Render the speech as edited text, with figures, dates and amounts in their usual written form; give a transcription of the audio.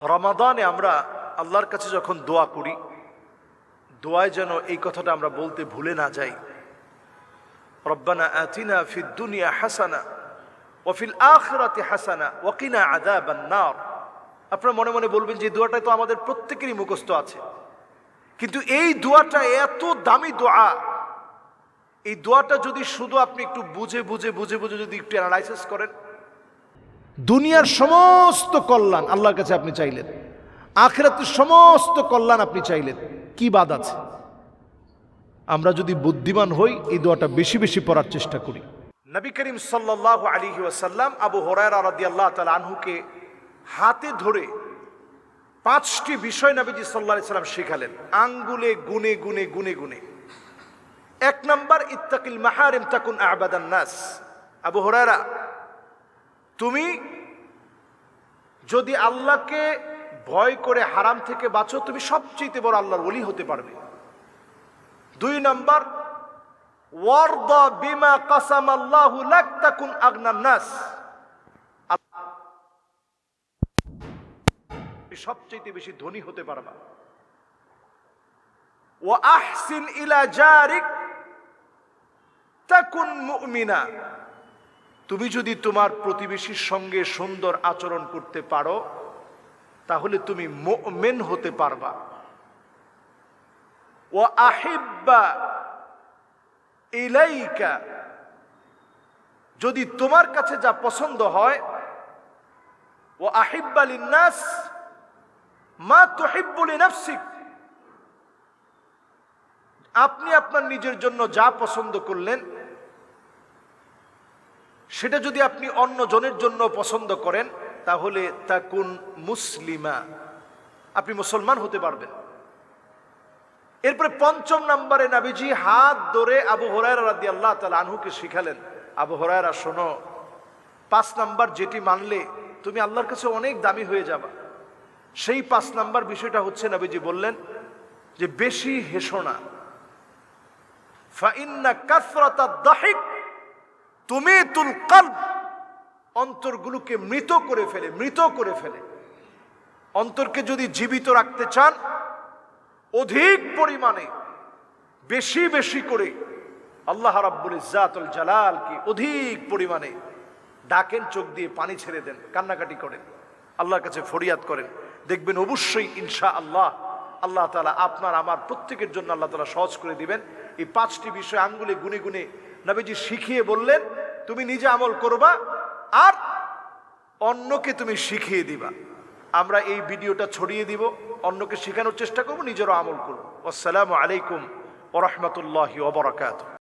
রমাদানে আমরা আল্লাহর কাছে যখন দোয়া করি, দোয়ায় যেন এই কথাটা আমরা বলতে ভুলে না যাই, রব্বানা আতিনা ফিদ দুনিয়া হাসানা ওয়া ফিল আখিরাতি হাসানা ওয়া কিনা আযাবান নার। আপনারা মনে মনে বলবেন যে দোয়াটা তো আমাদের প্রত্যেকেরই মুখস্থ আছে, কিন্তু এই দোয়াটা এত দামি দোয়া, এই দোয়াটা যদি শুধু আপনি একটু বুঝে বুঝে বুঝে বুঝে যদি একটু অ্যানালাইসিস করেন, দুনিয়ার সমস্ত কল্যাণ আল্লাহর কাছে আপনি চাইলেন, আখিরাতের সমস্ত কল্যাণ আপনি চাইলেন, কি বাদ আছে? আমরা যদি বুদ্ধিমান হই এই দোয়াটা বেশি বেশি পড়ার চেষ্টা করি। নবী করিম সাল্লাল্লাহু আলাইহি ওয়াসাল্লাম আবু হুরায়রা রাদিয়াল্লাহু তাআলা আনহুকে হাতে ধরে 5টি বিষয় নবীজি সাল্লাল্লাহু আলাইহি ওয়াসাল্লাম শেখালেন, আঙ্গুলে গুনে গুনে গুনে গুনে। 1 নাম্বার, ইত্তাকিল মাহারিম তাকুন আ'বাদান নাস। আবু হুরায়রা, তুমি যদি আল্লাহকে ভয় করে হারাম থেকে বাঁচো, তুমি সবচেয়ে বড় আল্লাহর ওলি হতে পারবে। 2 নাম্বার, ওয়ারদা বিমা কাসামাল্লাহু লাক তাকুন আগনান নাস। সবচেয়ে বেশি ধনী হতে পারবা। ওয়া আহসিন ইলা জারিক তাকুন মুমিনা। তুমি যদি তোমার প্রতিবেশীর সঙ্গে সুন্দর আচরণ করতে পারো তাহলে তুমি মুমিন হতে পারবা। ওয়া আহিব্বা ইলাইকা, যদি তোমার কাছে যা পছন্দ হয়, ওয়া আহিব্বা লিন্নাস মা তুহিব্বু লিনাফসিক, আপনি আপনার নিজের জন্য যা পছন্দ করলেন সেটা যদি আপনি অন্য জনের জন্য পছন্দ করেন তাহলে তাকুন মুসলিমা, আপনি মুসলমান হতে পারবেন। এরপরে 5 নম্বরে নবীজি হাত ধরে আবু হুরায়রা রাদিয়াল্লাহু তাআলা আনহুকে শিখালেন, আবু হুরায়রা শোনো, 5 নাম্বার যেটি মানলে তুমি আল্লাহর কাছে অনেক দামি হয়ে যাবা। সেই 5 নাম্বার বিষয়টা হচ্ছে, নবীজি বললেন যে বেশি হেসো না। ফাইন্না কাসরাতাদ দাহিক তুমিতুল কলব, অন্তরগুলোকে মৃত করে ফেলে, মৃত করে ফেলে। অন্তরকে যদি জীবিত রাখতে চান, অধিক পরিমাণে বেশি বেশি করে আল্লাহ রাব্বুল ইজ্জাতুল জালালকে অধিক পরিমাণে ডাকেন, চোখ দিয়ে পানি ছেড়ে দেন, কান্নাকাটি করেন, আল্লাহর কাছে ফরিয়াদ করেন, দেখবেন অবশ্যই ইনশাআল্লাহ আল্লাহ তাআলা আপনার আমার প্রত্যেকের জন্য আল্লাহ তাআলা সহজ করে দিবেন। এই 5টি বিষয় আঙ্গুলে গুনে গুনে নবীজি শিখিয়ে বললেন, তুমি নিজে আমল করবা আর অন্যকে তুমি শিখিয়ে দিবা। আমরা এই ভিডিওটা ছড়িয়ে দিব, অন্যকে শেখানোর চেষ্টা করব, নিজেরও আমল করব। আসসালামু আলাইকুম ওয়া রাহমাতুল্লাহি ওয়া বারাকাতুহু।